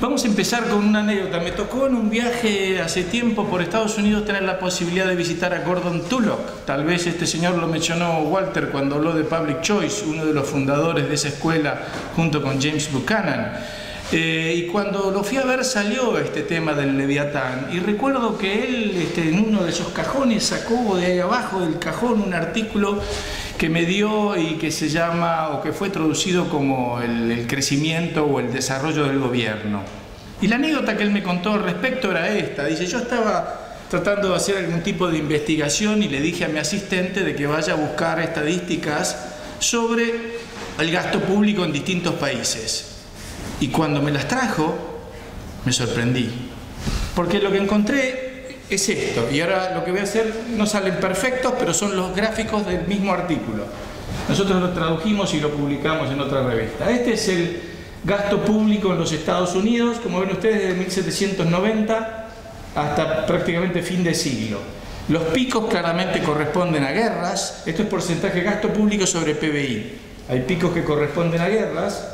Vamos a empezar con una anécdota. Me tocó en un viaje hace tiempo por Estados Unidos tener la posibilidad de visitar a Gordon Tullock. Tal vez este señor lo mencionó Walter cuando habló de Public Choice, uno de los fundadores de esa escuela junto con James Buchanan. Y cuando lo fui a ver salió este tema del Leviatán, y recuerdo que él en uno de esos cajones sacó de ahí abajo del cajón un artículo que me dio y que se llama, o que fue traducido como el crecimiento o el desarrollo del gobierno. Y la anécdota que él me contó al respecto era esta. Dice: yo estaba tratando de hacer algún tipo de investigación y le dije a mi asistente de que vaya a buscar estadísticas sobre el gasto público en distintos países. Y cuando me las trajo, me sorprendí. Porque lo que encontré es esto. Y ahora lo que voy a hacer, no salen perfectos, pero son los gráficos del mismo artículo. Nosotros lo tradujimos y lo publicamos en otra revista. Este es el gasto público en los Estados Unidos, como ven ustedes, desde 1790 hasta prácticamente fin de siglo. Los picos claramente corresponden a guerras. Esto es porcentaje de gasto público sobre PBI. Hay picos que corresponden a guerras.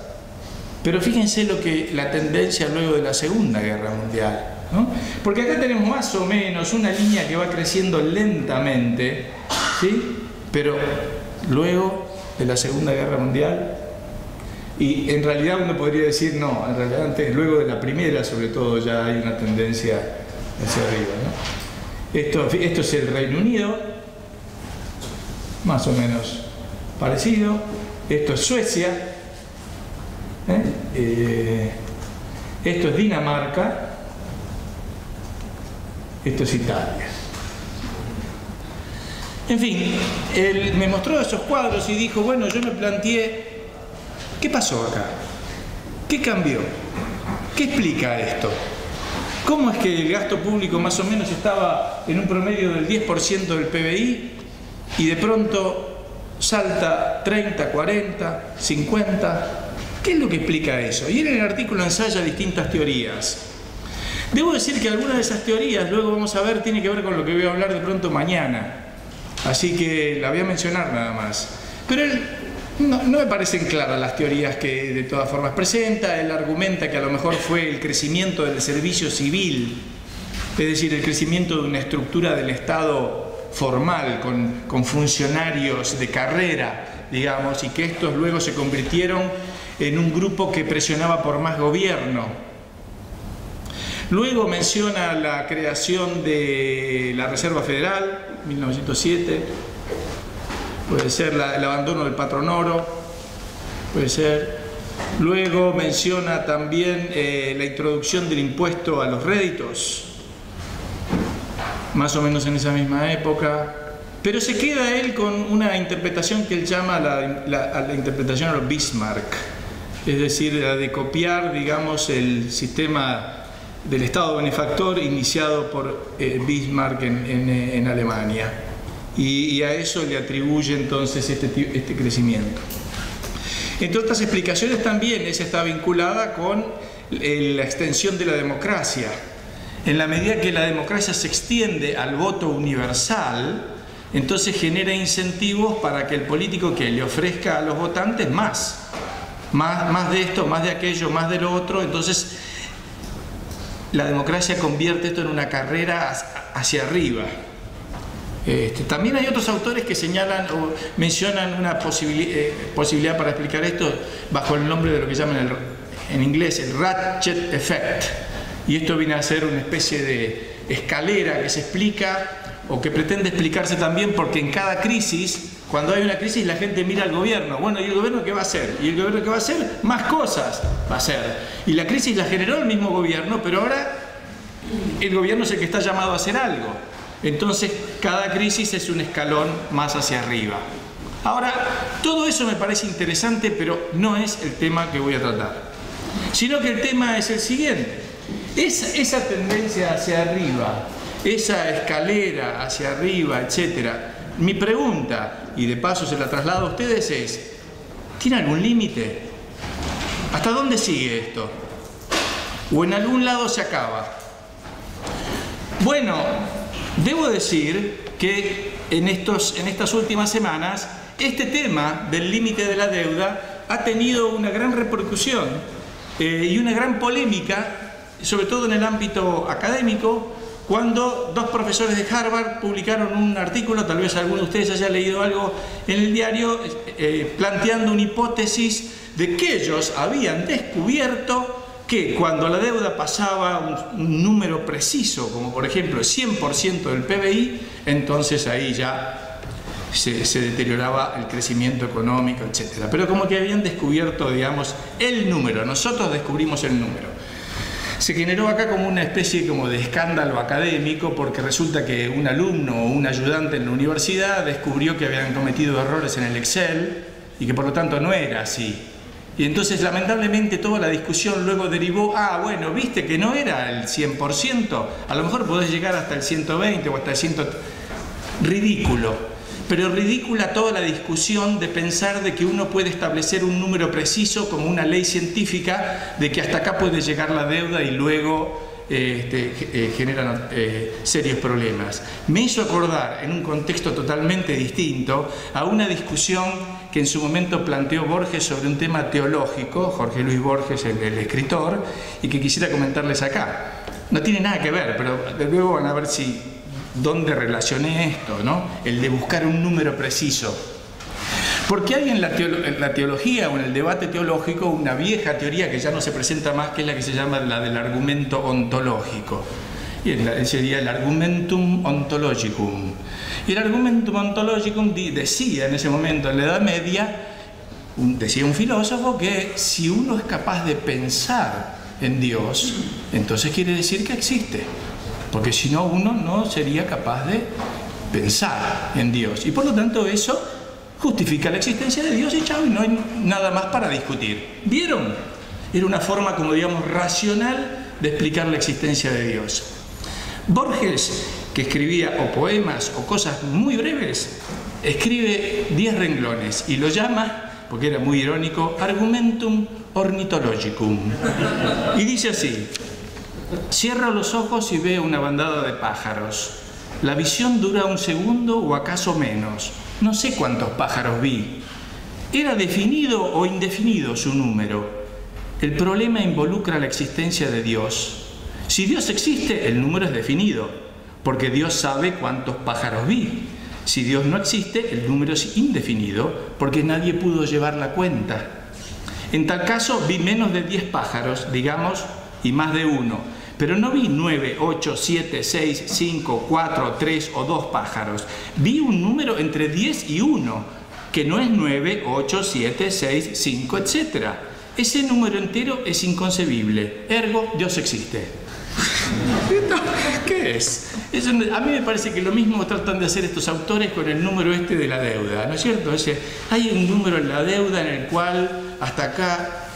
Pero fíjense la tendencia luego de la Segunda Guerra Mundial, ¿no? Porque acá tenemos más o menos una línea que va creciendo lentamente, ¿sí? Pero luego de la Segunda Guerra Mundial, y en realidad uno podría decir no, en realidad antes, luego de la primera sobre todo ya hay una tendencia hacia arriba, ¿no? Esto es el Reino Unido, más o menos parecido. Esto es Suecia. Esto es Dinamarca, esto es Italia. En fin, él me mostró esos cuadros y dijo: bueno, yo me planteé, ¿qué pasó acá? ¿Qué cambió? ¿Qué explica esto? ¿Cómo es que el gasto público más o menos estaba en un promedio del 10% del PBI y de pronto salta 30, 40, 50? ¿Qué es lo que explica eso? Y en el artículo ensaya distintas teorías. Debo decir que algunas de esas teorías, luego vamos a ver, tiene que ver con lo que voy a hablar de pronto mañana. Así que la voy a mencionar nada más. Pero no me parecen claras las teorías que de todas formas presenta. Él argumenta que a lo mejor fue el crecimiento del servicio civil, es decir, el crecimiento de una estructura del Estado formal, con funcionarios de carrera, digamos, y que estos luego se convirtieron en un grupo que presionaba por más gobierno. Luego menciona la creación de la Reserva Federal, 1907, puede ser el abandono del patrón oro, puede ser. Luego menciona también la introducción del impuesto a los réditos, más o menos en esa misma época. Pero se queda él con una interpretación que él llama la interpretación a lo Bismarck, es decir, la de copiar, digamos, el sistema del Estado benefactor iniciado por Bismarck en Alemania. Y a eso le atribuye entonces este crecimiento. Entre otras explicaciones también esa está vinculada con la extensión de la democracia. En la medida que la democracia se extiende al voto universal, entonces genera incentivos para que el político que le ofrezca a los votantes más de esto, más de aquello, más de lo otro. Entonces la democracia convierte esto en una carrera hacia arriba. También hay otros autores que señalan o mencionan una posibilidad para explicar esto bajo el nombre de lo que llaman en inglés el ratchet effect, y esto viene a ser una especie de escalera que se explica o que pretende explicarse también porque en cada crisis, cuando hay una crisis, la gente mira al gobierno. Bueno, ¿y el gobierno qué va a hacer? ¿Y el gobierno qué va a hacer? Más cosas va a hacer. Y la crisis la generó el mismo gobierno, pero ahora el gobierno es el que está llamado a hacer algo. Entonces, cada crisis es un escalón más hacia arriba. Ahora, todo eso me parece interesante, pero no es el tema que voy a tratar. Sino que el tema es el siguiente. Esa tendencia hacia arriba, esa escalera hacia arriba, etcétera. Mi pregunta, y de paso se la traslado a ustedes, es: ¿tiene algún límite? ¿Hasta dónde sigue esto? ¿O en algún lado se acaba? Bueno, debo decir que en estas últimas semanas este tema del límite de la deuda ha tenido una gran repercusión y una gran polémica, sobre todo en el ámbito académico, cuando dos profesores de Harvard publicaron un artículo, tal vez alguno de ustedes haya leído algo en el diario, planteando una hipótesis de que ellos habían descubierto que cuando la deuda pasaba un número preciso, como por ejemplo el 100% del PBI, entonces ahí ya se deterioraba el crecimiento económico, etc. Pero como que habían descubierto, digamos, el número, nosotros descubrimos el número. Se generó acá como una especie como de escándalo académico, porque resulta que un alumno o un ayudante en la universidad descubrió que habían cometido errores en el Excel y que por lo tanto no era así. Y entonces lamentablemente toda la discusión luego derivó, bueno, viste que no era el 100%, a lo mejor podés llegar hasta el 120 o hasta el 100. Ridículo. Pero ridícula toda la discusión de pensar de que uno puede establecer un número preciso como una ley científica de que hasta acá puede llegar la deuda y luego generan serios problemas. Me hizo acordar, en un contexto totalmente distinto, a una discusión que en su momento planteó Borges sobre un tema teológico, Jorge Luis Borges, el escritor, y que quisiera comentarles acá. No tiene nada que ver, pero luego van a ver dónde relacioné esto, ¿no? El de buscar un número preciso. Porque hay en la teología o en el debate teológico una vieja teoría que ya no se presenta más, que es la que se llama la del argumento ontológico. Y sería el argumentum ontologicum. Y el argumentum ontologicum decía en ese momento, en la Edad Media, decía un filósofo, que si uno es capaz de pensar en Dios, entonces quiere decir que existe. Porque si no, uno no sería capaz de pensar en Dios. Y por lo tanto eso justifica la existencia de Dios y chao, y no hay nada más para discutir. ¿Vieron? Era una forma, como digamos, racional de explicar la existencia de Dios. Borges, que escribía o poemas o cosas muy breves, escribe 10 renglones y lo llama, porque era muy irónico, argumentum ornitologicum. Y dice así: cierro los ojos y veo una bandada de pájaros. La visión dura un segundo o acaso menos. No sé cuántos pájaros vi. ¿Era definido o indefinido su número? El problema involucra la existencia de Dios. Si Dios existe, el número es definido, porque Dios sabe cuántos pájaros vi. Si Dios no existe, el número es indefinido, porque nadie pudo llevar la cuenta. En tal caso, vi menos de 10 pájaros, digamos, y más de uno. Pero no vi 9, 8, 7, 6, 5, 4, 3 o 2 pájaros. Vi un número entre 10 y 1, que no es 9, 8, 7, 6, 5, etc. Ese número entero es inconcebible. Ergo, Dios existe. ¿Qué es? A mí me parece que lo mismo tratan de hacer estos autores con el número de la deuda, ¿no es cierto? Hay un número en la deuda en el cual hasta acá,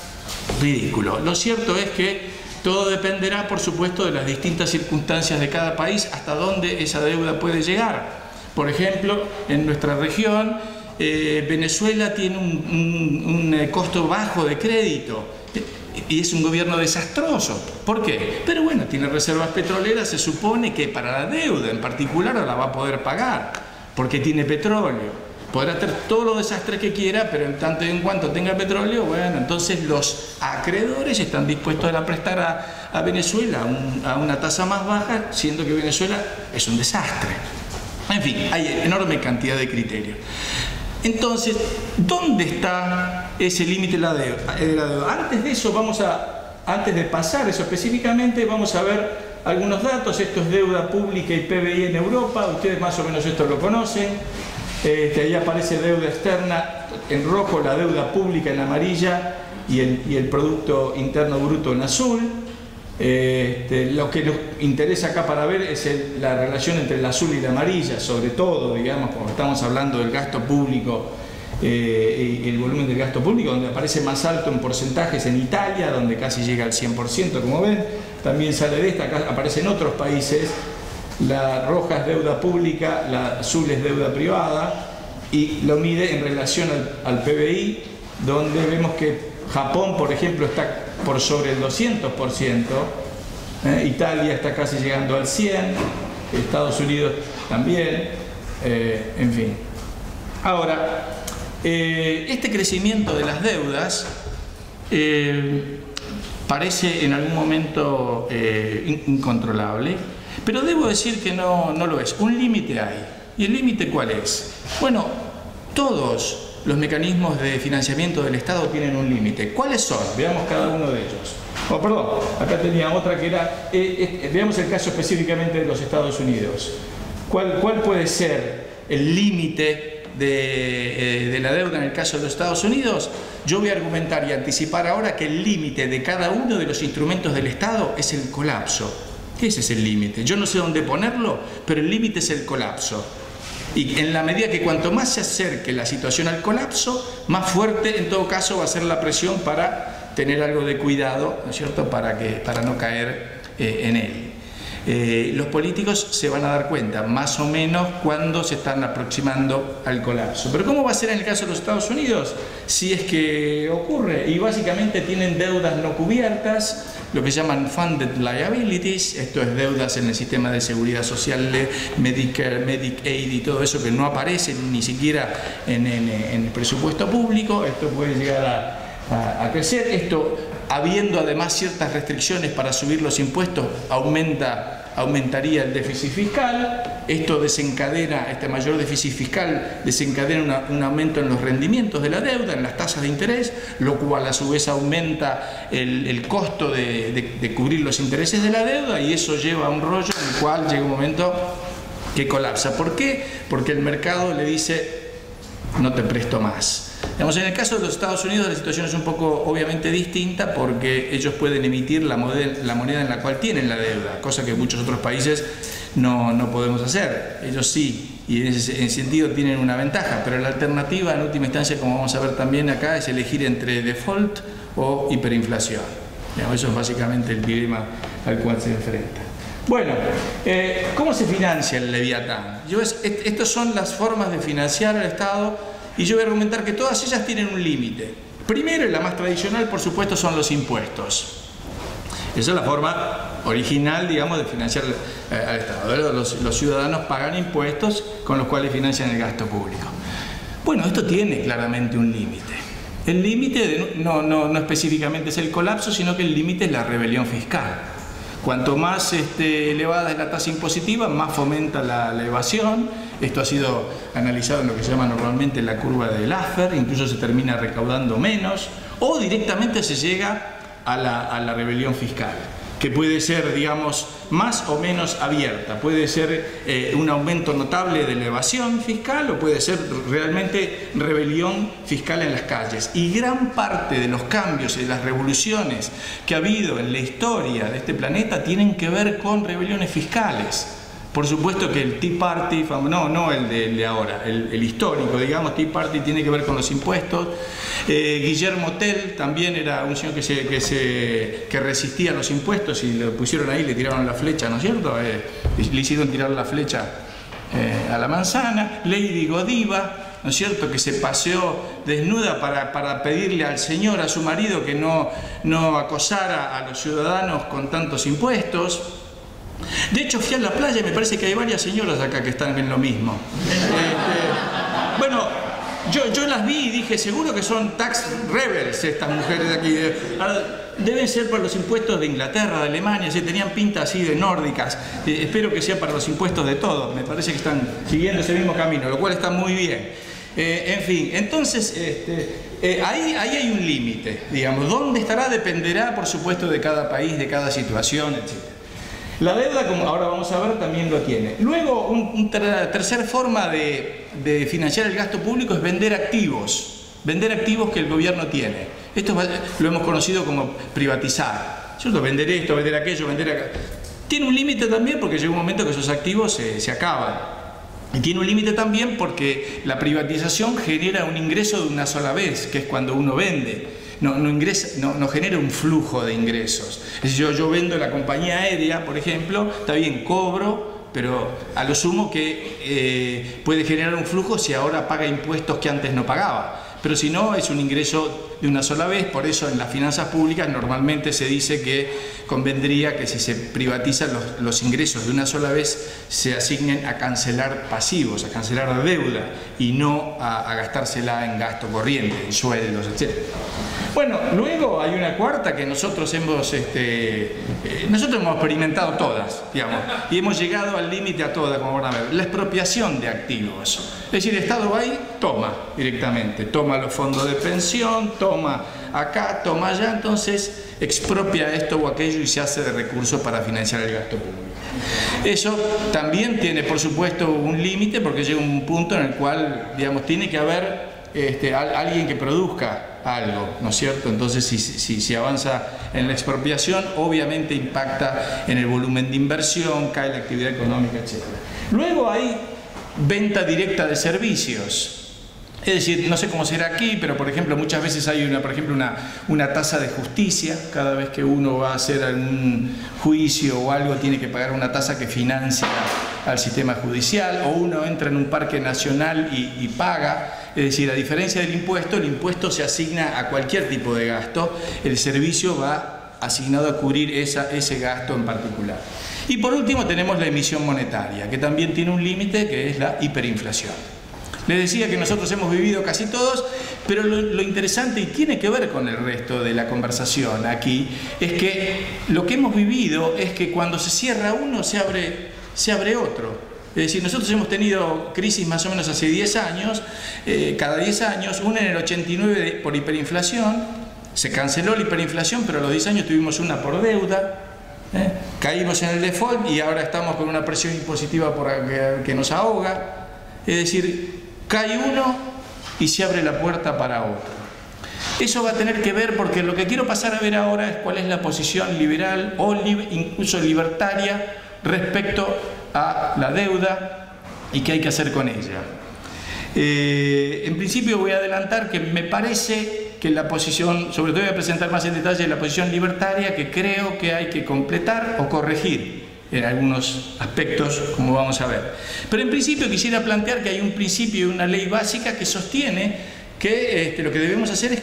ridículo. Lo cierto es que todo dependerá, por supuesto, de las distintas circunstancias de cada país, hasta dónde esa deuda puede llegar. Por ejemplo, en nuestra región, Venezuela tiene un costo bajo de crédito y es un gobierno desastroso. ¿Por qué? Pero bueno, tiene reservas petroleras, se supone que para la deuda en particular la va a poder pagar, porque tiene petróleo. Podrá hacer todos los desastres que quiera, pero en tanto y en cuanto tenga petróleo, bueno, entonces los acreedores están dispuestos a prestar a Venezuela a una tasa más baja, siendo que Venezuela es un desastre. En fin, hay enorme cantidad de criterios. Entonces, ¿dónde está ese límite de la deuda? Antes de eso, antes de pasar eso específicamente, vamos a ver algunos datos. Esto es deuda pública y PBI en Europa. Ustedes más o menos esto lo conocen. Ahí aparece deuda externa en rojo, la deuda pública en amarilla y el Producto Interno Bruto en azul. Lo que nos interesa acá para ver es la relación entre el azul y la amarilla, sobre todo, digamos, cuando estamos hablando del gasto público y el volumen del gasto público, donde aparece más alto en porcentajes en Italia, donde casi llega al 100%, como ven. También sale de esta, acá aparece en otros países. La roja es deuda pública, la azul es deuda privada, y lo mide en relación al PBI, donde vemos que Japón, por ejemplo, está por sobre el 200%, Italia está casi llegando al 100%, Estados Unidos también, en fin. Ahora, este crecimiento de las deudas parece en algún momento incontrolable, pero debo decir que no lo es. Un límite hay. ¿Y el límite cuál es? Bueno, todos los mecanismos de financiamiento del Estado tienen un límite. ¿Cuáles son? Veamos cada uno de ellos. Oh, perdón, acá tenía otra que era, veamos el caso específicamente de los Estados Unidos. ¿Cuál puede ser el límite de la deuda en el caso de los Estados Unidos? Yo voy a argumentar y anticipar ahora que el límite de cada uno de los instrumentos del Estado es el colapso. Ese es el límite. Yo no sé dónde ponerlo, pero el límite es el colapso. Y en la medida que cuanto más se acerque la situación al colapso, más fuerte en todo caso va a ser la presión para tener algo de cuidado, ¿no es cierto?, para no caer en él. Los políticos se van a dar cuenta más o menos cuando se están aproximando al colapso. Pero ¿cómo va a ser en el caso de los Estados Unidos? Si es que ocurre, y básicamente tienen deudas no cubiertas, lo que llaman funded liabilities, esto es deudas en el sistema de seguridad social, Medicare, Medicaid y todo eso que no aparece ni siquiera en el presupuesto público. Esto puede llegar a crecer. Esto, habiendo además ciertas restricciones para subir los impuestos, aumentaría el déficit fiscal. Esto desencadena, este mayor déficit fiscal desencadena un aumento en los rendimientos de la deuda, en las tasas de interés, lo cual a su vez aumenta el costo de cubrir los intereses de la deuda, y eso lleva a un rollo en el cual llega un momento que colapsa. ¿Por qué? Porque el mercado le dice: no te presto más. Digamos, en el caso de los Estados Unidos la situación es un poco obviamente distinta, porque ellos pueden emitir la moneda en la cual tienen la deuda, cosa que muchos otros países no podemos hacer. Ellos sí, y en ese sentido tienen una ventaja, pero la alternativa en última instancia, como vamos a ver también acá, es elegir entre default o hiperinflación. Digamos, eso es básicamente el dilema al cual se enfrenta. Bueno, ¿cómo se financia el Leviatán? Estas son las formas de financiar al Estado, y yo voy a argumentar que todas ellas tienen un límite. Primero, y la más tradicional, por supuesto, son los impuestos. Esa es la forma original, digamos, de financiar al Estado. Los ciudadanos pagan impuestos con los cuales financian el gasto público. Bueno, esto tiene claramente un límite. El límite no específicamente es el colapso, sino que el límite es la rebelión fiscal. Cuanto más elevada es la tasa impositiva, más fomenta la evasión. Esto ha sido analizado en lo que se llama normalmente la curva de Laffer, incluso se termina recaudando menos, o directamente se llega a la rebelión fiscal, que puede ser, digamos, más o menos abierta. Puede ser un aumento notable de la evasión fiscal, o puede ser realmente rebelión fiscal en las calles. Y gran parte de los cambios y de las revoluciones que ha habido en la historia de este planeta tienen que ver con rebeliones fiscales. Por supuesto que el Tea Party, no el de ahora, el histórico, digamos, Tea Party tiene que ver con los impuestos. Guillermo Tell también era un señor que resistía a los impuestos, y lo pusieron ahí, le tiraron la flecha, ¿no es cierto? Le hicieron tirar la flecha a la manzana. Lady Godiva, ¿no es cierto?, que se paseó desnuda para pedirle al señor, a su marido, que no acosara a los ciudadanos con tantos impuestos. De hecho, fui a la playa y me parece que hay varias señoras acá que están en lo mismo. Bueno, yo las vi y dije, seguro que son tax rebels estas mujeres de aquí. Deben ser para los impuestos de Inglaterra, de Alemania, tenían pinta así de nórdicas. Espero que sea para los impuestos de todos. Me parece que están siguiendo ese mismo camino, lo cual está muy bien. En fin, entonces, ahí hay un límite, digamos. ¿Dónde estará? Dependerá, por supuesto, de cada país, de cada situación, etc. La deuda, como ahora vamos a ver, también lo tiene. Luego, una tercera forma de financiar el gasto público es vender activos que el gobierno tiene. Esto lo hemos conocido como privatizar, ¿cierto? Vender esto, vender aquello, vender acá. Tiene un límite también, porque llega un momento que esos activos se acaban. Y tiene un límite también porque la privatización genera un ingreso de una sola vez, que es cuando uno vende. No genera un flujo de ingresos. Es decir, yo vendo la compañía aérea, por ejemplo, está bien, cobro, pero a lo sumo que puede generar un flujo si ahora paga impuestos que antes no pagaba. Pero si no, es un ingreso de una sola vez. Por eso en las finanzas públicas normalmente se dice que convendría que si se privatizan los ingresos de una sola vez se asignen a cancelar pasivos, a cancelar deuda, y no a gastársela en gasto corriente, en sueldos, etc. Bueno, luego hay una cuarta que nosotros hemos experimentado todas, digamos, y hemos llegado al límite a todas, como van a ver, la expropiación de activos. Es decir, el Estado va ahí, toma directamente, toma los fondos de pensión, toma acá, toma allá, entonces expropia esto o aquello y se hace de recursos para financiar el gasto público. Eso también tiene, por supuesto, un límite, porque llega un punto en el cual, digamos, tiene que haber alguien que produzca algo, ¿no es cierto? Entonces, si avanza en la expropiación, obviamente impacta en el volumen de inversión, cae la actividad económica, etc. Luego hay venta directa de servicios. Es decir, no sé cómo será aquí, pero por ejemplo muchas veces hay una tasa de justicia. Cada vez que uno va a hacer algún juicio o algo tiene que pagar una tasa que financia al sistema judicial, o uno entra en un parque nacional y paga. Es decir, a diferencia del impuesto, el impuesto se asigna a cualquier tipo de gasto, el servicio va asignado a cubrir ese gasto en particular. Y por último tenemos la emisión monetaria, que también tiene un límite, que es la hiperinflación. Les decía que nosotros hemos vivido casi todos, pero lo interesante, y tiene que ver con el resto de la conversación aquí, es que lo que hemos vivido es que cuando se cierra uno, se abre otro. Es decir, nosotros hemos tenido crisis más o menos hace 10 años, cada 10 años, una en el 89 por hiperinflación, se canceló la hiperinflación, pero a los 10 años tuvimos una por deuda, caímos en el default y ahora estamos con una presión impositiva que nos ahoga. Es decir, cae uno y se abre la puerta para otro. Eso va a tener que ver, porque lo que quiero pasar a ver ahora es cuál es la posición liberal o incluso libertaria respecto a la deuda y qué hay que hacer con ella. En principio voy a adelantar que me parece que la posición, sobre todo voy a presentar más en detalle la posición libertaria, que creo que hay que completar o corregir en algunos aspectos, como vamos a ver. Pero en principio quisiera plantear que hay un principio y una ley básica que sostiene que lo que debemos hacer es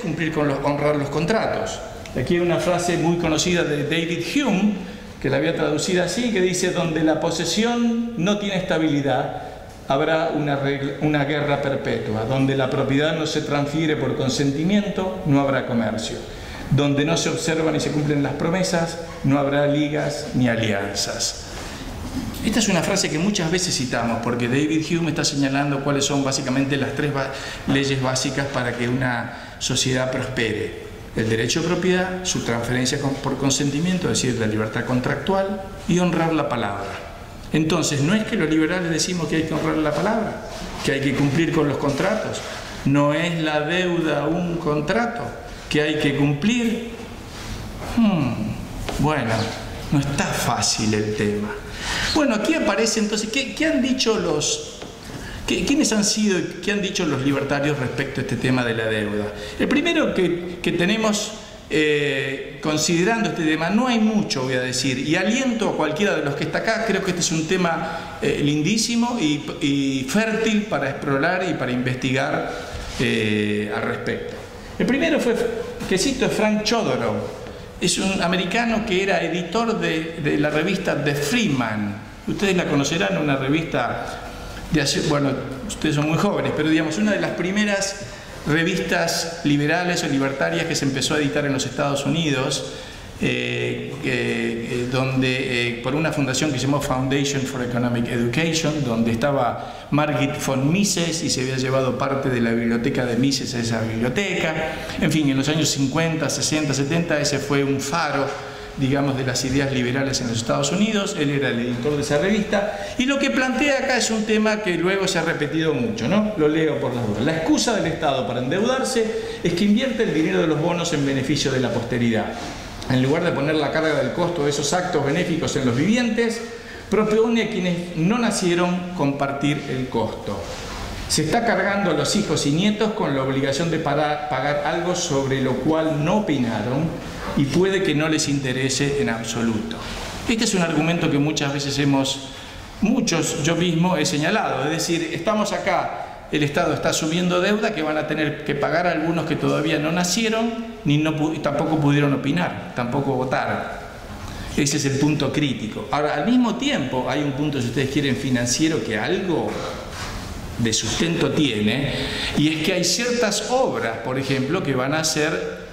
honrar los contratos. Aquí hay una frase muy conocida de David Hume, que la había traducido así, que dice: donde la posesión no tiene estabilidad, habrá una guerra perpetua. Donde la propiedad no se transfiere por consentimiento, no habrá comercio. Donde no se observan y se cumplen las promesas, no habrá ligas ni alianzas. Esta es una frase que muchas veces citamos, porque David Hume está señalando cuáles son básicamente las 3 leyes básicas para que una sociedad prospere: el derecho de propiedad, su transferencia por consentimiento, es decir, la libertad contractual, y honrar la palabra. Entonces, no es que los liberales decimos que hay que honrar la palabra, que hay que cumplir con los contratos. ¿No es la deuda un contrato que hay que cumplir? Bueno, no está fácil el tema. Bueno, aquí aparece entonces, ¿qué han dicho ¿quiénes han sido y qué han dicho los libertarios respecto a este tema de la deuda? El primero que tenemos, considerando este tema, no hay mucho, voy a decir, y aliento a cualquiera de los que está acá, creo que este es un tema lindísimo y fértil para explorar y para investigar al respecto. El primero que cito es Frank Chodorow. Es un americano que era editor de la revista The Freeman. Ustedes la conocerán, una revista de hace, bueno, ustedes son muy jóvenes, pero digamos, una de las primeras revistas liberales o libertarias que se empezó a editar en los Estados Unidos, por una fundación que se llamó Foundation for Economic Education, donde estaba Margit von Mises y se había llevado parte de la biblioteca de Mises a esa biblioteca. En fin, en los años 50, 60, 70, ese fue un faro, digamos, de las ideas liberales en los Estados Unidos. Él era el editor de esa revista, y lo que plantea acá es un tema que luego se ha repetido mucho, ¿no? Lo leo por las dudas. La excusa del Estado para endeudarse es que invierte el dinero de los bonos en beneficio de la posteridad. En lugar de poner la carga del costo de esos actos benéficos en los vivientes, propone a quienes no nacieron compartir el costo. Se está cargando a los hijos y nietos con la obligación de pagar algo sobre lo cual no opinaron y puede que no les interese en absoluto. Este es un argumento que muchas veces yo mismo he señalado, es decir, estamos acá, el Estado está asumiendo deuda que van a tener que pagar a algunos que todavía no nacieron ni tampoco pudieron opinar, tampoco votaron. Ese es el punto crítico. Ahora, al mismo tiempo, hay un punto, si ustedes quieren, financiero, que algo de sustento tiene, y es que hay ciertas obras, por ejemplo, que van a ser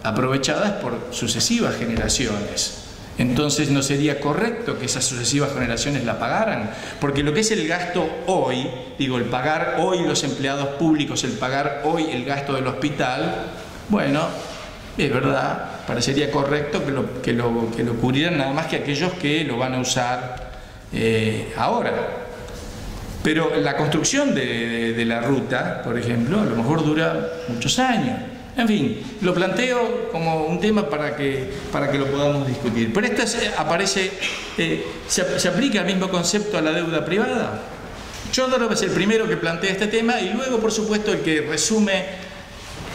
aprovechadas por sucesivas generaciones. Entonces no sería correcto que esas sucesivas generaciones la pagaran, porque lo que es el gasto hoy, digo, el pagar hoy los empleados públicos, el pagar hoy el gasto del hospital, bueno, es verdad, parecería correcto que lo cubrieran nada más que aquellos que lo van a usar ahora. Pero la construcción de la ruta, por ejemplo, a lo mejor dura muchos años. En fin, lo planteo como un tema para que lo podamos discutir. Pero esto ¿se aplica el mismo concepto a la deuda privada? Chodorov es el primero que plantea este tema y luego, por supuesto, el que resume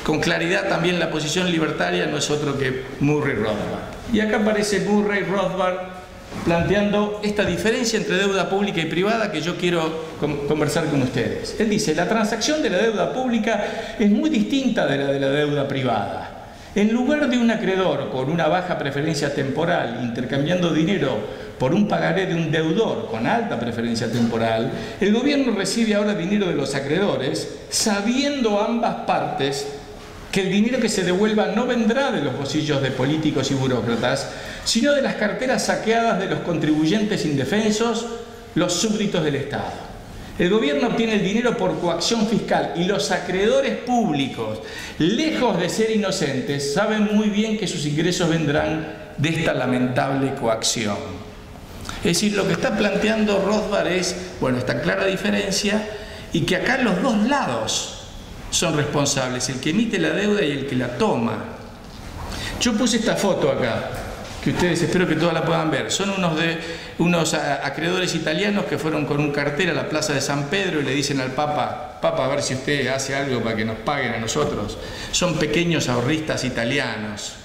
con claridad también la posición libertaria no es otro que Murray Rothbard. Y acá aparece Murray Rothbard planteando esta diferencia entre deuda pública y privada que yo quiero conversar con ustedes. Él dice, la transacción de la deuda pública es muy distinta de la deuda privada. En lugar de un acreedor con una baja preferencia temporal intercambiando dinero por un pagaré de un deudor con alta preferencia temporal, el gobierno recibe ahora dinero de los acreedores, sabiendo ambas partes que el dinero que se devuelva no vendrá de los bolsillos de políticos y burócratas, sino de las carteras saqueadas de los contribuyentes indefensos, los súbditos del Estado. El gobierno obtiene el dinero por coacción fiscal y los acreedores públicos, lejos de ser inocentes, saben muy bien que sus ingresos vendrán de esta lamentable coacción. Es decir, lo que está planteando Rothbard es, bueno, esta clara diferencia y que acá los dos lados son responsables, el que emite la deuda y el que la toma. Yo puse esta foto acá, que ustedes espero que todas la puedan ver. Son unos acreedores italianos que fueron con un cartel a la plaza de San Pedro y le dicen al Papa, Papa, a ver si usted hace algo para que nos paguen a nosotros. Son pequeños ahorristas italianos.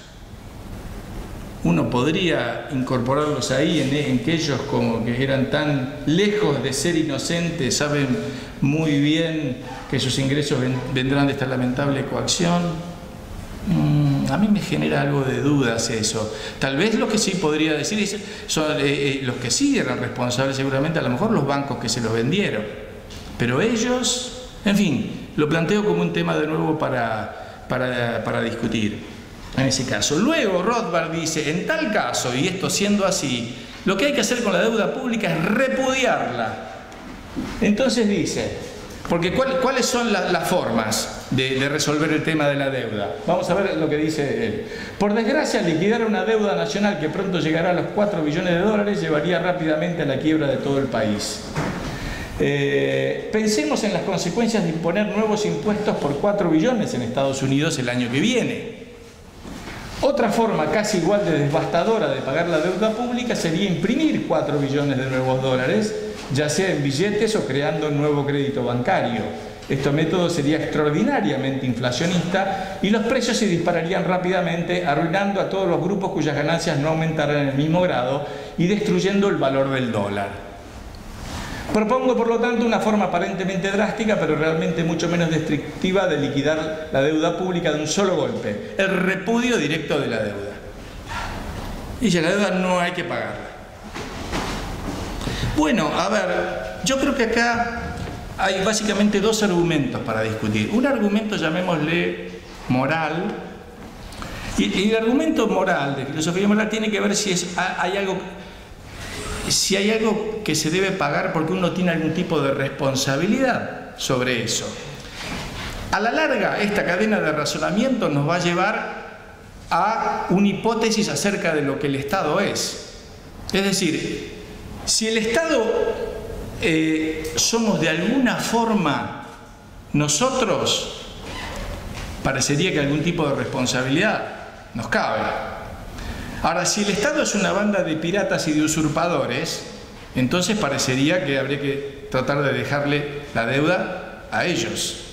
Uno podría incorporarlos ahí en que ellos, como que eran tan lejos de ser inocentes, saben muy bien que sus ingresos vendrán de esta lamentable coacción. A mí me genera algo de dudas eso. Tal vez lo que sí podría decir son los que sí eran responsables, seguramente a lo mejor los bancos que se los vendieron. Pero ellos, en fin, lo planteo como un tema de nuevo para discutir. En ese caso. Luego Rothbard dice, en tal caso, y esto siendo así, lo que hay que hacer con la deuda pública es repudiarla. Entonces dice, porque ¿cuáles son las formas de resolver el tema de la deuda? Vamos a ver lo que dice él. Por desgracia, liquidar una deuda nacional que pronto llegará a los 4 billones de dólares llevaría rápidamente a la quiebra de todo el país. Pensemos en las consecuencias de imponer nuevos impuestos por 4 billones en Estados Unidos el año que viene. Otra forma casi igual de devastadora de pagar la deuda pública sería imprimir 4 billones de nuevos dólares, ya sea en billetes o creando un nuevo crédito bancario. Este método sería extraordinariamente inflacionista y los precios se dispararían rápidamente, arruinando a todos los grupos cuyas ganancias no aumentaran en el mismo grado y destruyendo el valor del dólar. Propongo, por lo tanto, una forma aparentemente drástica, pero realmente mucho menos destructiva de liquidar la deuda pública de un solo golpe: el repudio directo de la deuda. Y ya la deuda no hay que pagarla. Bueno, a ver, yo creo que acá hay básicamente dos argumentos para discutir. Un argumento, llamémosle moral, y el argumento moral de filosofía moral tiene que ver si hay algo que se debe pagar porque uno tiene algún tipo de responsabilidad sobre eso. A la larga, esta cadena de razonamiento nos va a llevar a una hipótesis acerca de lo que el Estado es. Es decir, si el Estado somos de alguna forma nosotros, parecería que algún tipo de responsabilidad nos cabe. Ahora, si el Estado es una banda de piratas y de usurpadores, entonces parecería que habría que tratar de dejarle la deuda a ellos.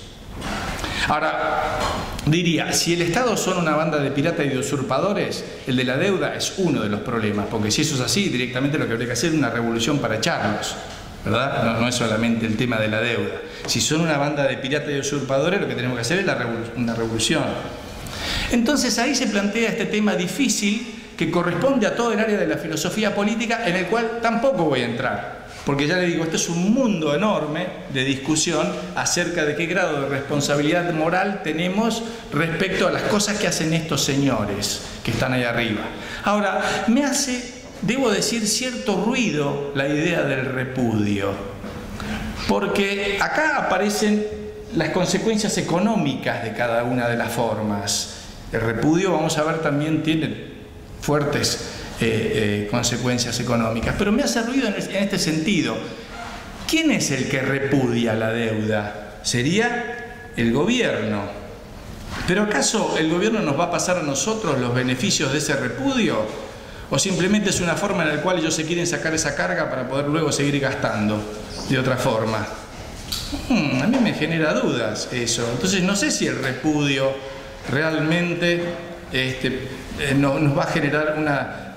Ahora, diría, si el Estado son una banda de piratas y de usurpadores, el de la deuda es uno de los problemas, porque si eso es así, directamente lo que habría que hacer es una revolución para echarlos, ¿verdad? No es solamente el tema de la deuda. Si son una banda de piratas y usurpadores, lo que tenemos que hacer es una revolución. Entonces ahí se plantea este tema difícil que corresponde a todo el área de la filosofía política, en el cual tampoco voy a entrar. porque ya le digo, esto es un mundo enorme de discusión acerca de qué grado de responsabilidad moral tenemos respecto a las cosas que hacen estos señores que están ahí arriba. Ahora, me hace, debo decir, cierto ruido la idea del repudio, porque acá aparecen las consecuencias económicas de cada una de las formas. El repudio, vamos a ver, también tiene fuertes consecuencias económicas, pero me hace ruido en este sentido. ¿Quién es el que repudia la deuda? Sería el gobierno. ¿Pero acaso el gobierno nos va a pasar a nosotros los beneficios de ese repudio? ¿O simplemente es una forma en la cual ellos se quieren sacar esa carga para poder luego seguir gastando de otra forma? A mí me genera dudas eso. Entonces no sé si el repudio realmente nos va a generar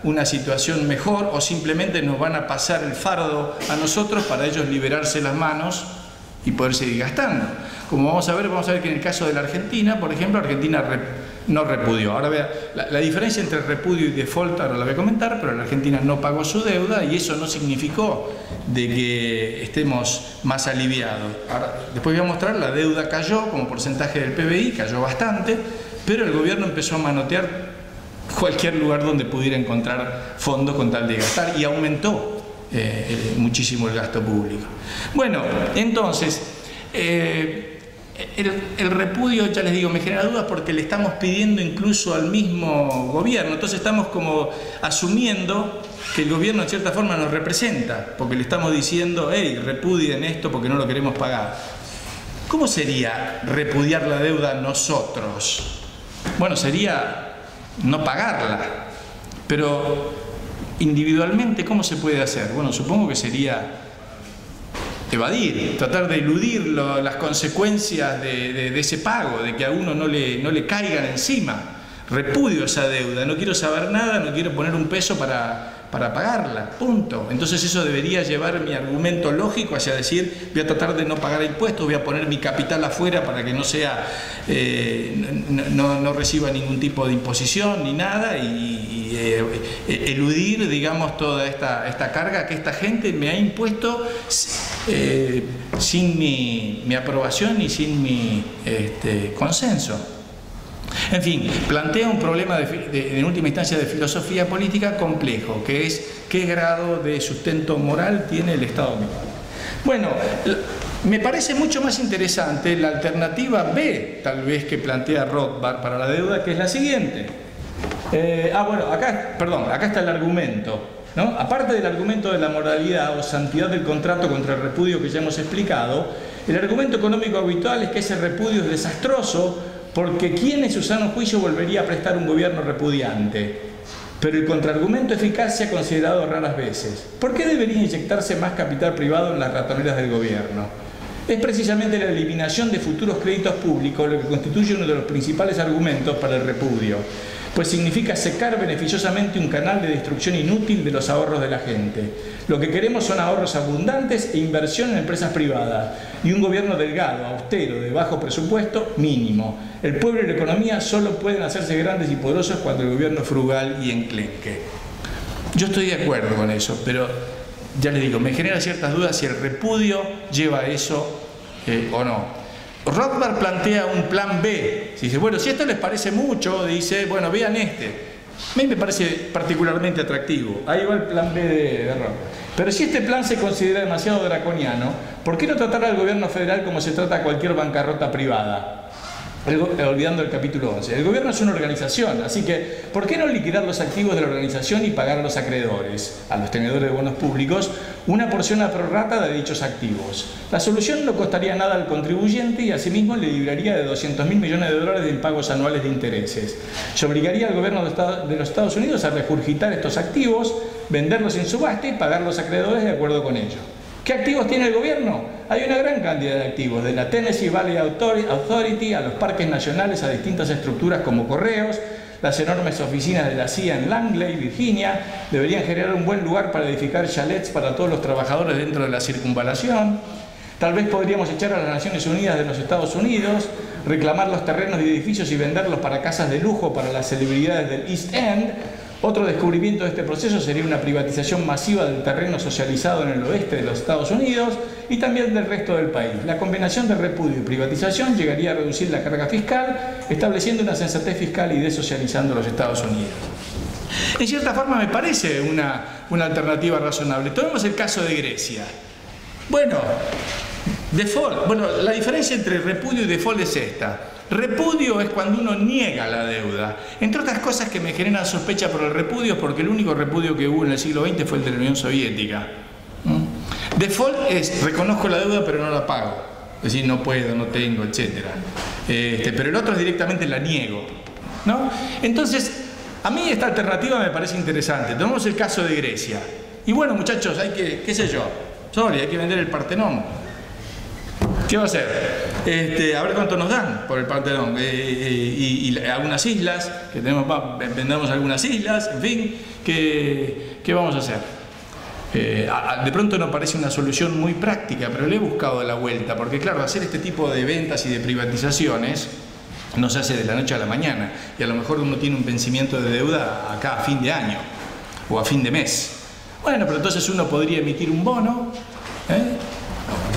una situación mejor, o simplemente nos van a pasar el fardo a nosotros para ellos liberarse las manos y poder seguir gastando. Como vamos a ver que en el caso de la Argentina, por ejemplo, Argentina no repudió. Ahora vea, la diferencia entre repudio y default ahora la voy a comentar, pero la Argentina no pagó su deuda y eso no significó de que estemos más aliviados. Ahora, después voy a mostrar, la deuda cayó como porcentaje del PBI, cayó bastante, pero el gobierno empezó a manotear cualquier lugar donde pudiera encontrar fondos con tal de gastar y aumentó muchísimo el gasto público. Bueno, entonces, el repudio, ya les digo, me genera dudas porque le estamos pidiendo incluso al mismo gobierno. Entonces estamos como asumiendo que el gobierno en cierta forma nos representa, porque le estamos diciendo, hey, repudien esto porque no lo queremos pagar. ¿Cómo sería repudiar la deuda nosotros? Bueno, sería no pagarla, pero individualmente, ¿cómo se puede hacer? Bueno, supongo que sería evadir, tratar de eludir las consecuencias de ese pago, de que a uno no le caigan encima. Repudio esa deuda, no quiero saber nada, no quiero poner un peso para pagarla, punto. Entonces eso debería llevar mi argumento lógico hacia decir, voy a tratar de no pagar impuestos, voy a poner mi capital afuera para que no sea, no reciba ningún tipo de imposición ni nada, y eludir, digamos, toda esta carga que esta gente me ha impuesto sin mi aprobación y sin mi consenso. En fin, plantea un problema en última instancia de filosofía política complejo, que es qué grado de sustento moral tiene el Estado mismo. Bueno, me parece mucho más interesante la alternativa B, tal vez, que plantea Rothbard para la deuda, que es la siguiente. Acá está el argumento, ¿no? Aparte del argumento de la moralidad o santidad del contrato contra el repudio que ya hemos explicado, el argumento económico habitual es que ese repudio es desastroso, porque ¿quién en su sano juicio volvería a prestar un gobierno repudiante? Pero el contraargumento eficaz se ha considerado raras veces. ¿Por qué debería inyectarse más capital privado en las ratoneras del gobierno? Es precisamente la eliminación de futuros créditos públicos lo que constituye uno de los principales argumentos para el repudio, pues significa secar beneficiosamente un canal de destrucción inútil de los ahorros de la gente. Lo que queremos son ahorros abundantes e inversión en empresas privadas y un gobierno delgado, austero, de bajo presupuesto, mínimo. El pueblo y la economía solo pueden hacerse grandes y poderosos cuando el gobierno es frugal y enclenque. Yo estoy de acuerdo con eso, pero ya les digo, me genera ciertas dudas si el repudio lleva a eso o no. Rothbard plantea un plan B. Dice, bueno, si esto les parece mucho, dice, bueno, vean este. A mí me parece particularmente atractivo. Ahí va el plan B de Rothbard. Pero si este plan se considera demasiado draconiano, ¿por qué no tratar al gobierno federal como se trata a cualquier bancarrota privada? Olvidando el capítulo 11. El gobierno es una organización, así que ¿por qué no liquidar los activos de la organización y pagar a los acreedores, a los tenedores de bonos públicos, una porción a prorrata de dichos activos? La solución no costaría nada al contribuyente y asimismo le libraría de 200.000 millones de dólares en pagos anuales de intereses. Se obligaría al gobierno de los Estados Unidos a regurgitar estos activos, venderlos en subasta y pagar a los acreedores de acuerdo con ello. ¿Qué activos tiene el gobierno? Hay una gran cantidad de activos, de la Tennessee Valley Authority a los parques nacionales, a distintas estructuras como correos. Las enormes oficinas de la CIA en Langley, Virginia, deberían generar un buen lugar para edificar chalets para todos los trabajadores dentro de la circunvalación. Tal vez podríamos echar a las Naciones Unidas de los Estados Unidos, reclamar los terrenos y edificios y venderlos para casas de lujo para las celebridades del East End, Otro descubrimiento de este proceso sería una privatización masiva del terreno socializado en el oeste de los Estados Unidos y también del resto del país. La combinación de repudio y privatización llegaría a reducir la carga fiscal, estableciendo una sensatez fiscal y desocializando los Estados Unidos. En cierta forma me parece una alternativa razonable. Tomemos el caso de Grecia. Bueno, default. Bueno, la diferencia entre repudio y default es esta. Repudio es cuando uno niega la deuda. Entre otras cosas que me generan sospecha por el repudio, porque el único repudio que hubo en el siglo XX fue el de la Unión Soviética. Default es, reconozco la deuda pero no la pago. Es decir, no puedo, no tengo, etc. Pero el otro es directamente la niego, ¿no? Entonces, a mí esta alternativa me parece interesante. Tomemos el caso de Grecia. Y bueno, muchachos, hay que, qué sé yo, hay que vender el Partenón. ¿Qué va a hacer? A ver cuánto nos dan por el Partenón. Y algunas islas, que tenemos, vendamos algunas islas, en fin, ¿qué vamos a hacer? De pronto no parece una solución muy práctica, pero le he buscado la vuelta, porque claro, hacer este tipo de ventas y de privatizaciones no se hace de la noche a la mañana, y a lo mejor uno tiene un vencimiento de deuda acá a fin de año o a fin de mes. Bueno, pero entonces uno podría emitir un bono,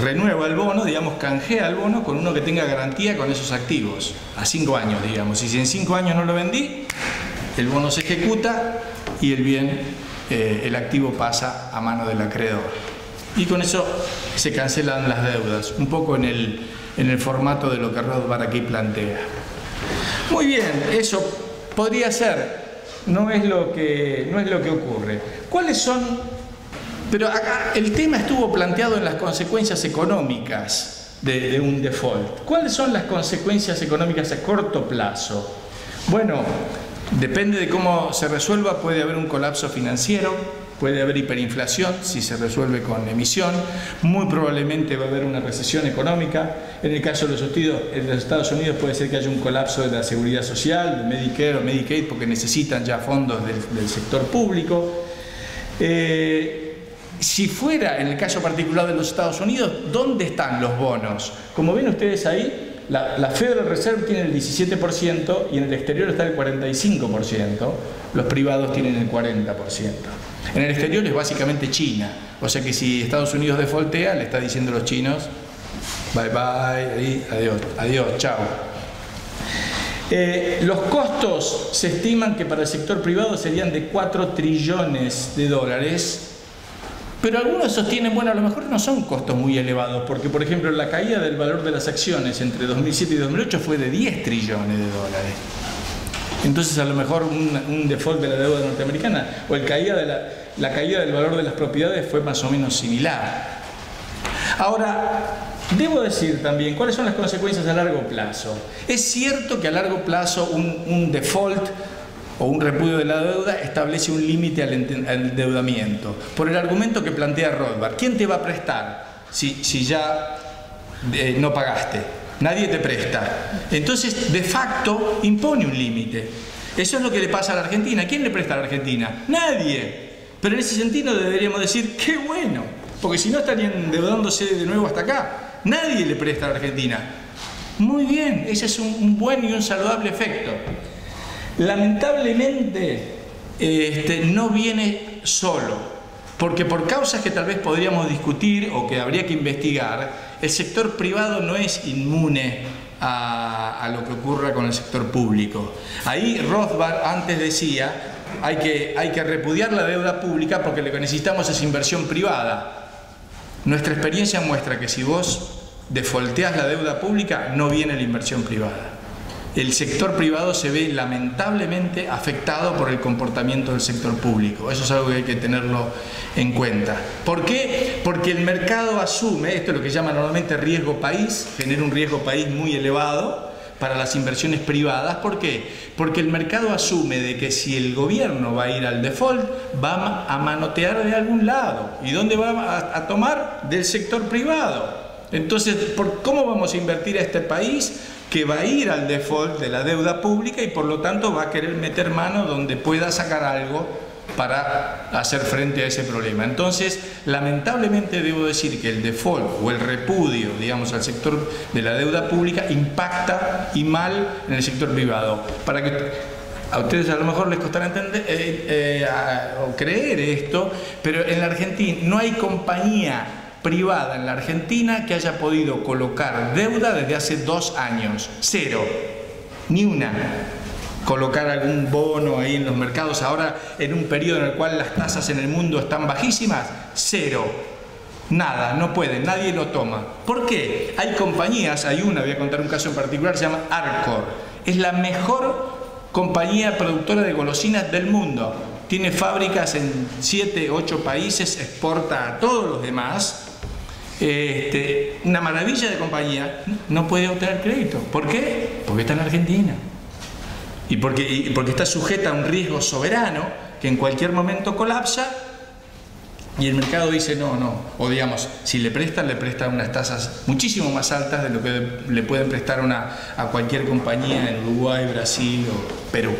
renueva el bono, digamos, canjea el bono con uno que tenga garantía con esos activos, a 5 años, digamos. Y si en 5 años no lo vendí, el bono se ejecuta y el bien, el activo pasa a mano del acreedor. Y con eso se cancelan las deudas, un poco en el formato de lo que Rothbard aquí plantea. Muy bien, eso podría ser, no es lo que ocurre. ¿Cuáles son? Pero acá el tema estuvo planteado en las consecuencias económicas de un default. ¿Cuáles son las consecuencias económicas a corto plazo? Bueno, depende de cómo se resuelva, puede haber un colapso financiero, puede haber hiperinflación si se resuelve con emisión, muy probablemente va a haber una recesión económica. En el caso de los Estados Unidos puede ser que haya un colapso de la seguridad social, de Medicare o Medicaid, porque necesitan ya fondos del sector público. Si fuera, en el caso particular de los Estados Unidos, ¿dónde están los bonos? Como ven ustedes ahí, la Federal Reserve tiene el 17% y en el exterior está el 45%, los privados tienen el 40%. En el exterior es básicamente China, o sea que si Estados Unidos defaultea, le está diciendo a los chinos, bye bye, adiós, adiós, chao. Los costos se estiman que para el sector privado serían de 4 trillones de dólares, pero algunos sostienen, bueno, a lo mejor no son costos muy elevados, porque por ejemplo la caída del valor de las acciones entre 2007 y 2008 fue de 10 trillones de dólares. Entonces a lo mejor un default de la deuda norteamericana o la caída del valor de las propiedades fue más o menos similar. Ahora, debo decir también cuáles son las consecuencias a largo plazo. Es cierto que a largo plazo un default o un repudio de la deuda establece un límite al endeudamiento, por el argumento que plantea Rothbard. ¿Quién te va a prestar si ya no pagaste? Nadie te presta. Entonces, de facto, impone un límite. Eso es lo que le pasa a la Argentina. ¿Quién le presta a la Argentina? Nadie. Pero en ese sentido deberíamos decir, ¡qué bueno! Porque si no estarían endeudándose de nuevo hasta acá. Nadie le presta a la Argentina. Muy bien, ese es un buen y un saludable efecto. Lamentablemente, no viene solo, porque por causas que tal vez podríamos discutir o que habría que investigar, el sector privado no es inmune a lo que ocurra con el sector público. Ahí Rothbard antes decía, hay que repudiar la deuda pública porque lo que necesitamos es inversión privada. Nuestra experiencia muestra que si vos defaulteás la deuda pública, no viene la inversión privada. El sector privado se ve lamentablemente afectado por el comportamiento del sector público. Eso es algo que hay que tenerlo en cuenta. ¿Por qué? Porque el mercado asume, esto es lo que llama normalmente riesgo país, genera un riesgo país muy elevado para las inversiones privadas. ¿Por qué? Porque el mercado asume de que si el gobierno va a ir al default, va a manotear de algún lado. ¿Y dónde va a tomar? Del sector privado. Entonces, ¿cómo vamos a invertir a este país que va a ir al default de la deuda pública y por lo tanto va a querer meter mano donde pueda sacar algo para hacer frente a ese problema? Entonces, lamentablemente debo decir que el default o el repudio, digamos, al sector de la deuda pública impacta y mal en el sector privado. a ustedes a lo mejor les costará entender o creer esto, pero en la Argentina no hay compañía privada en la Argentina que haya podido colocar deuda desde hace 2 años. 0. Ni una. Colocar algún bono ahí en los mercados ahora en un periodo en el cual las tasas en el mundo están bajísimas. 0. Nada, no pueden, nadie lo toma. ¿Por qué? Hay compañías, hay una, voy a contar un caso en particular, se llama Arcor. Es la mejor compañía productora de golosinas del mundo. Tiene fábricas en 7, 8 países, exporta a todos los demás. Una maravilla de compañía, no puede obtener crédito. ¿Por qué? Porque está en Argentina. Y porque está sujeta a un riesgo soberano que en cualquier momento colapsa. Y el mercado dice no, o digamos, si le prestan unas tasas muchísimo más altas de lo que le pueden prestar a cualquier compañía en Uruguay, Brasil o Perú.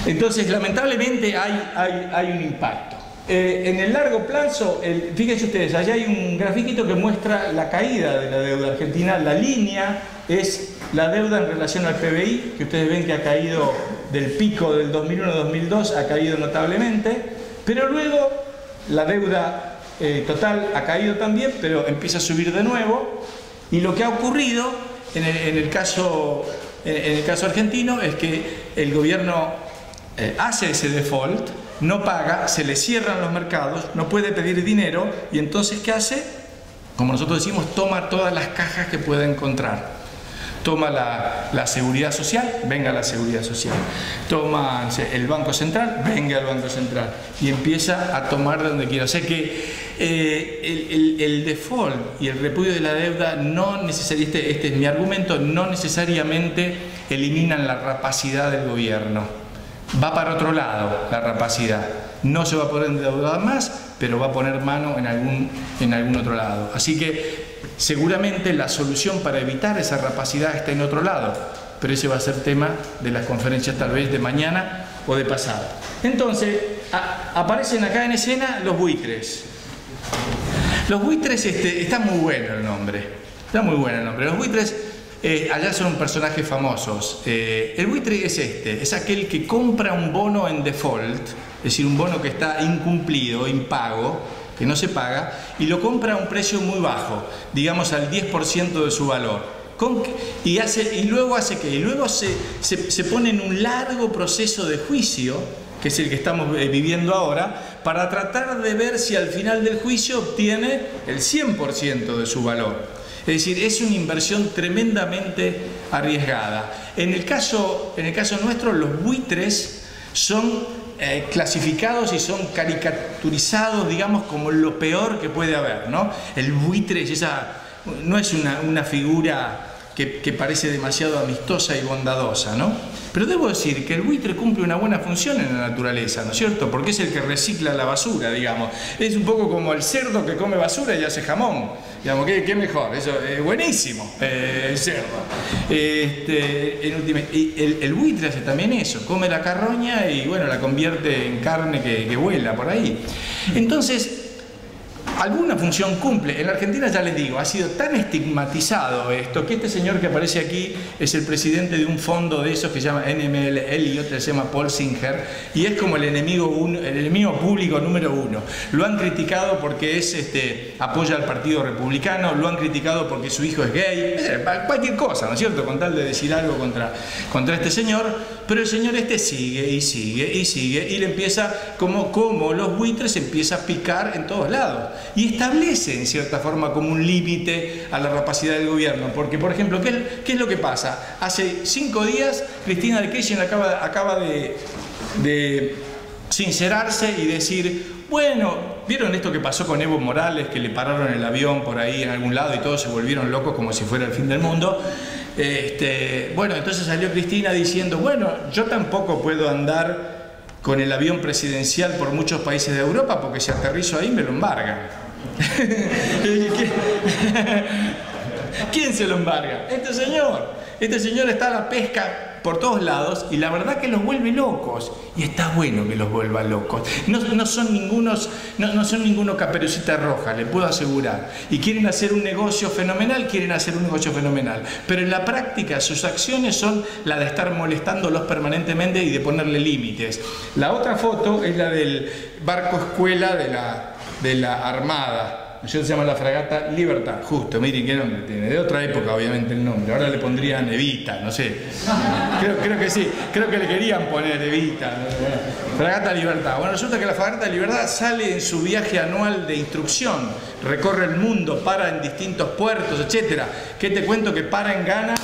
Entonces, lamentablemente hay un impacto. En el largo plazo, fíjense ustedes, allá hay un grafiquito que muestra la caída de la deuda argentina. La línea es la deuda en relación al PBI, que ustedes ven que ha caído del pico del 2001-2002, ha caído notablemente, pero luego la deuda total ha caído también, pero empieza a subir de nuevo. Y lo que ha ocurrido en el caso argentino es que el gobierno hace ese default, no paga, se le cierran los mercados, no puede pedir dinero y entonces ¿qué hace? Como nosotros decimos, toma todas las cajas que pueda encontrar. Toma la seguridad social, venga la seguridad social. Toma el Banco Central, venga el Banco Central. Y empieza a tomar de donde quiera. O sea que el default y el repudio de la deuda no necesariamente, este es mi argumento, no necesariamente eliminan la rapacidad del gobierno. Va para otro lado la rapacidad. No se va a poder endeudar más, pero va a poner mano en algún otro lado. Así que seguramente la solución para evitar esa rapacidad está en otro lado, pero ese va a ser tema de las conferencias tal vez de mañana o de pasado. Entonces, aparecen acá en escena los buitres. Los buitres, está muy bueno el nombre. Está muy bueno el nombre. Los buitres allá son personajes famosos. El buitre es aquel que compra un bono en default, es decir, un bono que está incumplido, impago, que no se paga, y lo compra a un precio muy bajo, digamos al 10% de su valor. Y luego hace ¿qué? Y luego se pone en un largo proceso de juicio, que es el que estamos viviendo ahora, para tratar de ver si al final del juicio obtiene el 100% de su valor. Es decir, es una inversión tremendamente arriesgada. En el caso nuestro, los buitres son clasificados y son caricaturizados, digamos, como lo peor que puede haber, ¿no? El buitre no es una figura que parece demasiado amistosa y bondadosa, ¿no? Pero debo decir que el buitre cumple una buena función en la naturaleza, ¿no es cierto? Porque es el que recicla la basura, digamos. Es un poco como el cerdo que come basura y hace jamón. Digamos, ¿qué mejor? Eso es buenísimo, el cerdo. El buitre hace también eso, come la carroña y bueno, la convierte en carne que vuela por ahí. Entonces, alguna función cumple. En la Argentina, ya les digo, ha sido tan estigmatizado esto que este señor que aparece aquí es el presidente de un fondo de esos que se llama NML Elliott, se llama Paul Singer, y es como el enemigo público número 1. Lo han criticado porque apoya al Partido Republicano, lo han criticado porque su hijo es gay, cualquier cosa, ¿no es cierto? Con tal de decir algo contra este señor, pero el señor sigue y sigue y sigue y le empieza, como los buitres, empieza a picar en todos lados. Y establece en cierta forma como un límite a la rapacidad del gobierno, porque por ejemplo, ¿qué es lo que pasa? Hace 5 días Cristina de Kirchner acaba de sincerarse y decir, bueno, ¿vieron esto que pasó con Evo Morales, que le pararon el avión por ahí en algún lado y todos se volvieron locos como si fuera el fin del mundo? Bueno, entonces salió Cristina diciendo, bueno, yo tampoco puedo andar con el avión presidencial por muchos países de Europa porque si aterrizo ahí me lo embargan. ¿Quién se lo embarga? Este señor está a la pesca por todos lados y la verdad que los vuelve locos. Y está bueno que los vuelva locos. No son ninguno Caperucita Roja, le puedo asegurar. Y quieren hacer un negocio fenomenal, pero en la práctica sus acciones son la de estar molestándolos permanentemente y de ponerle límites. La otra foto es la del barco escuela de la Armada. Se llama la fragata Libertad, justo, miren qué nombre tiene, de otra época obviamente el nombre, ahora le pondrían Evita, no sé, creo que sí, creo que le querían poner Evita, fragata Libertad. Bueno, resulta que la fragata Libertad sale en su viaje anual de instrucción, recorre el mundo, para en distintos puertos, etc. ¿Qué te cuento? Que para en Ghana,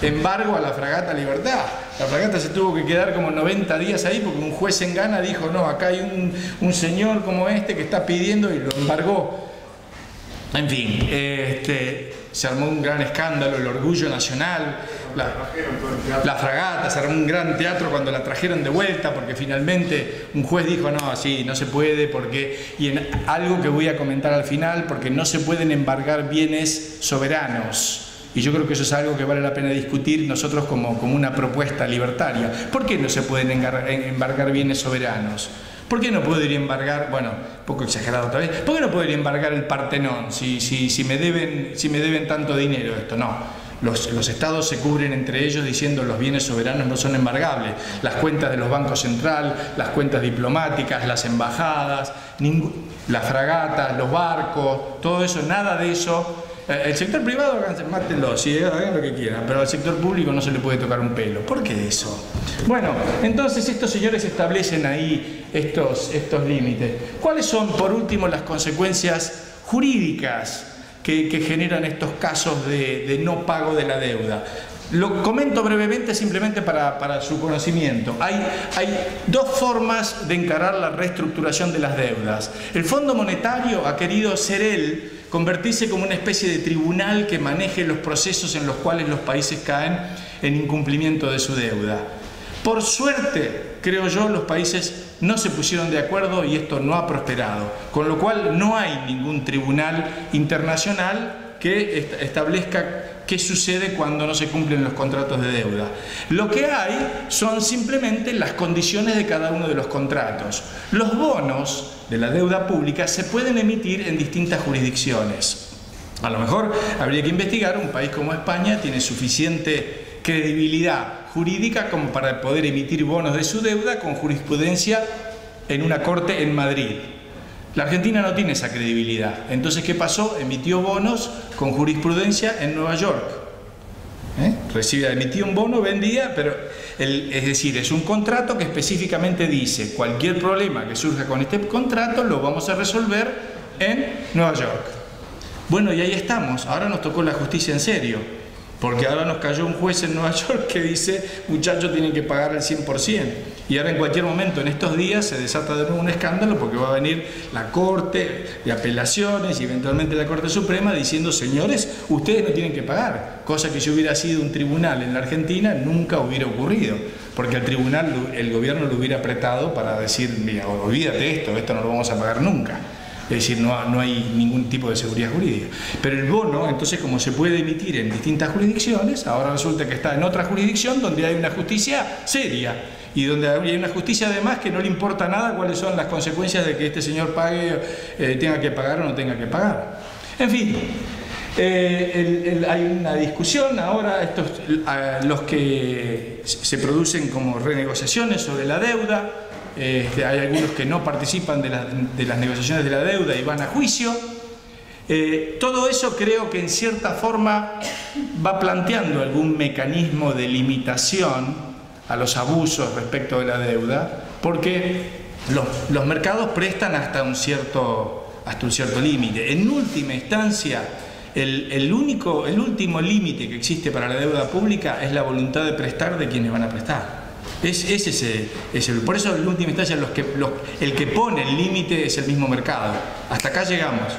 embargo a la fragata Libertad. La fragata se tuvo que quedar como 90 días ahí porque un juez en Ghana dijo, no, acá hay un señor como este que está pidiendo, y lo embargó. En fin, se armó un gran escándalo, el orgullo nacional, la fragata, se armó un gran teatro cuando la trajeron de vuelta, porque finalmente un juez dijo, no, así no se puede, y en algo que voy a comentar al final, porque no se pueden embargar bienes soberanos. Y yo creo que eso es algo que vale la pena discutir nosotros como una propuesta libertaria. ¿Por qué no se pueden embargar bienes soberanos? ¿Por qué no podría embargar, bueno, un poco exagerado otra vez, ¿por qué no podría embargar el Partenón si me deben tanto dinero esto? No, los estados se cubren entre ellos diciendo los bienes soberanos no son embargables. Las cuentas de los bancos centrales, las cuentas diplomáticas, las embajadas, las fragatas, los barcos, todo eso, nada de eso. El sector privado, mátenlo, sí, hagan lo que quieran, pero al sector público no se le puede tocar un pelo. ¿Por qué eso? Bueno, entonces estos señores establecen ahí estos límites. ¿Cuáles son, por último, las consecuencias jurídicas que generan estos casos de no pago de la deuda? Lo comento brevemente simplemente para su conocimiento. Hay dos formas de encarar la reestructuración de las deudas. El Fondo Monetario ha querido ser convertirse como una especie de tribunal que maneje los procesos en los cuales los países caen en incumplimiento de su deuda. Por suerte, creo yo, los países no se pusieron de acuerdo y esto no ha prosperado, con lo cual no hay ningún tribunal internacional que establezca qué sucede cuando no se cumplen los contratos de deuda. Lo que hay son simplemente las condiciones de cada uno de los contratos. Los bonos de la deuda pública se pueden emitir en distintas jurisdicciones. A lo mejor habría que investigar, un país como España tiene suficiente credibilidad jurídica como para poder emitir bonos de su deuda con jurisprudencia en una corte en Madrid. La Argentina no tiene esa credibilidad. Entonces, ¿qué pasó? Emitió bonos con jurisprudencia en Nueva York. Emitió un bono, vendía, pero es decir, es un contrato que específicamente dice cualquier problema que surja con este contrato lo vamos a resolver en Nueva York. Bueno, y ahí estamos. Ahora nos tocó la justicia en serio. Porque ahora nos cayó un juez en Nueva York que dice, muchachos, tienen que pagar el 100%. Y ahora en cualquier momento, en estos días, se desata de nuevo un escándalo porque va a venir la Corte de Apelaciones y eventualmente la Corte Suprema diciendo, señores, ustedes no tienen que pagar. Cosa que si hubiera sido un tribunal en la Argentina nunca hubiera ocurrido. Porque al tribunal el gobierno lo hubiera apretado para decir, mira, olvídate esto no lo vamos a pagar nunca. Es decir, no hay ningún tipo de seguridad jurídica. Pero el bono, entonces, como se puede emitir en distintas jurisdicciones, ahora resulta que está en otra jurisdicción donde hay una justicia seria y donde hay una justicia además que no le importa nada cuáles son las consecuencias de que este señor pague, tenga que pagar o no tenga que pagar. En fin, hay una discusión ahora, los que se producen como renegociaciones sobre la deuda. Hay algunos que no participan de las negociaciones de la deuda y van a juicio. Todo eso creo que en cierta forma va planteando algún mecanismo de limitación a los abusos respecto de la deuda, porque los mercados prestan hasta un cierto límite. En última instancia, el último límite que existe para la deuda pública es la voluntad de prestar de quienes van a prestar. Por eso en última instancia el que pone el límite es el mismo mercado. Hasta acá llegamos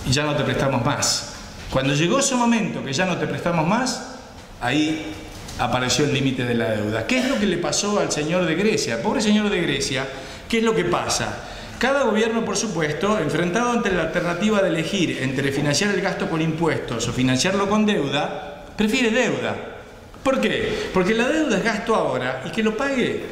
y ya no te prestamos más. Cuando llegó ese momento que ya no te prestamos más, ahí apareció el límite de la deuda. ¿Qué es lo que le pasó al señor de Grecia? Pobre señor de Grecia, ¿qué es lo que pasa? Cada gobierno, por supuesto, enfrentado ante la alternativa de elegir entre financiar el gasto con impuestos o financiarlo con deuda, prefiere deuda. ¿Por qué? Porque la deuda es gasto ahora y que lo pague,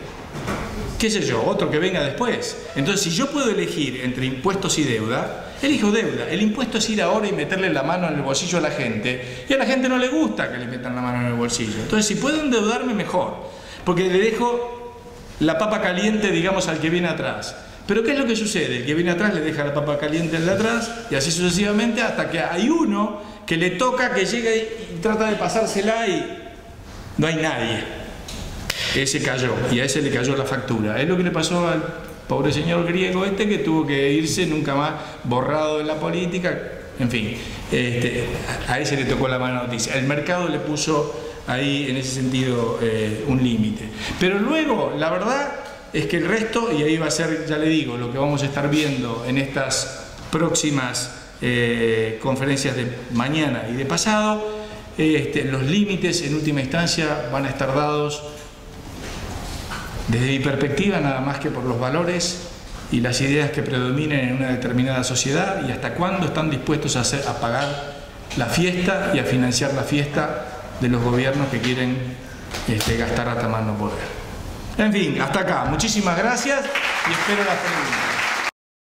qué sé yo, otro que venga después. Entonces, si yo puedo elegir entre impuestos y deuda, elijo deuda. El impuesto es ir ahora y meterle la mano en el bolsillo a la gente, y a la gente no le gusta que le metan la mano en el bolsillo. Entonces, si puedo endeudarme, mejor, porque le dejo la papa caliente, digamos, al que viene atrás. Pero ¿qué es lo que sucede? El que viene atrás le deja la papa caliente al de atrás, y así sucesivamente, hasta que hay uno que le toca, que llega y trata de pasársela y no hay nadie. Ese cayó, y a ese le cayó la factura. Es lo que le pasó al pobre señor griego que tuvo que irse nunca más, borrado de la política. En fin, a ese le tocó la mala noticia. El mercado le puso ahí, en ese sentido, un límite. Pero luego, la verdad es que el resto, y ahí va a ser, ya le digo, lo que vamos a estar viendo en estas próximas conferencias de mañana y de pasado, los límites en última instancia van a estar dados desde mi perspectiva nada más que por los valores y las ideas que predominen en una determinada sociedad, y hasta cuándo están dispuestos a pagar la fiesta y a financiar la fiesta de los gobiernos que quieren gastar hasta más no poder. En fin, hasta acá. Muchísimas gracias y espero las preguntas.